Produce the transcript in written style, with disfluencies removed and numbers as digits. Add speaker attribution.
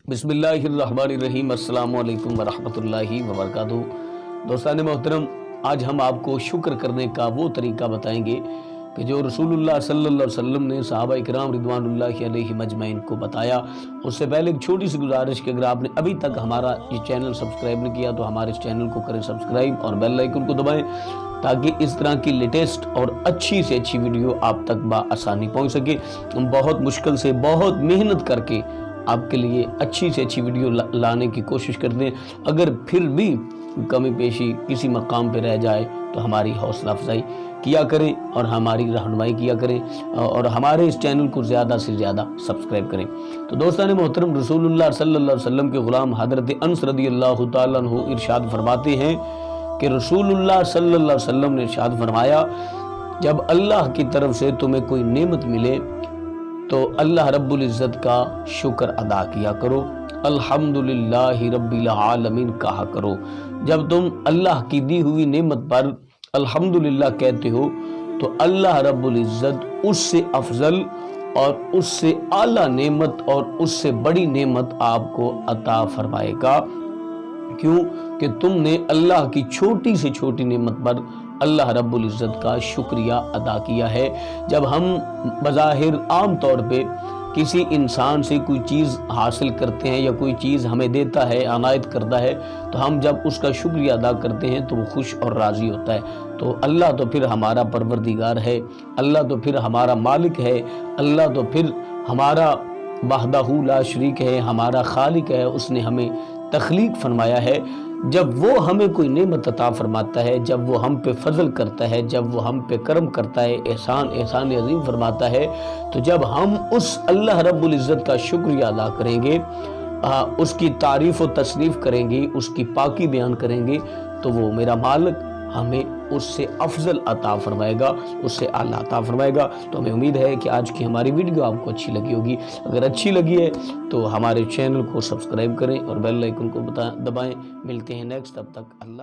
Speaker 1: بسم اللہ الرحمن الرحیم، السلام علیکم ورحمۃ اللہ وبرکاتہ۔ دوستان محترم، آج ہم آپ کو شکر کرنے کا وہ طریقہ بتائیں گے کہ جو رسول اللہ صلی اللہ علیہ وسلم نے صحابہ اکرام رضوان اللہ علیہ مجمعین کو بتایا۔ اس سے پہلے ایک چھوٹی سی گزارش کہ اگر آپ نے ابھی تک ہمارا یہ چینل سبسکرائب نہیں کیا تو ہمارے اس چینل کو کریں سبسکرائب اور بیل آئیکن کو دبائیں تاکہ اس طرح کی لیٹسٹ اور اچھی سے اچھی ویڈیو آپ تک بآسانی پہنچ سکے۔ ہم بہت مشکل سے بہت محنت کر کے آپ کے لیے اچھی سے اچھی ویڈیو لانے کی کوشش کرتے ہیں۔ اگر پھر بھی کمی پیشی کسی مقام پہ رہ جائے تو ہماری حوصلہ افزائی کیا کریں اور ہماری رہنمائی کیا کریں اور ہمارے اس چینل کو زیادہ سے زیادہ سبسکرائب کریں۔ تو دوستان محترم، رسول اللہ صلی اللہ علیہ وسلم کے غلام حضرت انس رضی اللہ تعالیٰ عنہ ارشاد فرماتے ہیں کہ رسول اللہ صلی اللہ علیہ وسلم نے ارشاد فرمایا، جب اللہ کی طرف سے تمہیں کوئی نعمت ملے تو اللہ رب العزت کا شکر ادا کیا کرو، الحمدللہ رب العالمین کہا کرو۔ جب تم اللہ کی دی ہوئی نعمت پر الحمدللہ کہتے ہو تو اللہ رب العزت اس سے افضل اور اس سے اعلیٰ نعمت اور اس سے بڑی نعمت آپ کو عطا فرمائے گا۔ کیوں کہ تم نے اللہ کی چھوٹی سے چھوٹی نعمت پر اللہ رب العزت کا شکریہ ادا کیا ہے۔ جب ہم بظاہر عام طور پہ کسی انسان سے کوئی چیز حاصل کرتے ہیں یا کوئی چیز ہمیں دیتا ہے، عنایت کرتا ہے، تو ہم جب اس کا شکریہ ادا کرتے ہیں تو وہ خوش اور راضی ہوتا ہے۔ تو اللہ تو پھر ہمارا پروردگار ہے، اللہ تو پھر ہمارا مالک ہے، اللہ تو پھر ہمارا وحدہ لا شریک ہے، ہمارا خالق ہے، اس نے ہمیں تخلیق فرمایا ہے۔ جب وہ ہمیں کوئی نعمت عطا فرماتا ہے، جب وہ ہم پہ فضل کرتا ہے، جب وہ ہم پہ کرم کرتا ہے، احسان عظیم فرماتا ہے، تو جب ہم اس اللہ رب العزت کا شکریہ ادا کریں گے، اس کی تعریف و تصنیف کریں گے، اس کی پاکی بیان کریں گے، تو وہ میرا مالک ہمیں اس سے افضل عطا فرمائے گا، اس سے اعلیٰ عطا فرمائے گا۔ تو ہمیں امید ہے کہ آج کی ہماری ویڈیو آپ کو اچھی لگی ہوگی۔ اگر اچھی لگی ہے تو ہمارے چینل کو سبسکرائب کریں اور بیل آئیکن کو دبائیں۔ ملتے ہیں نیکسٹ، تب تک اللہ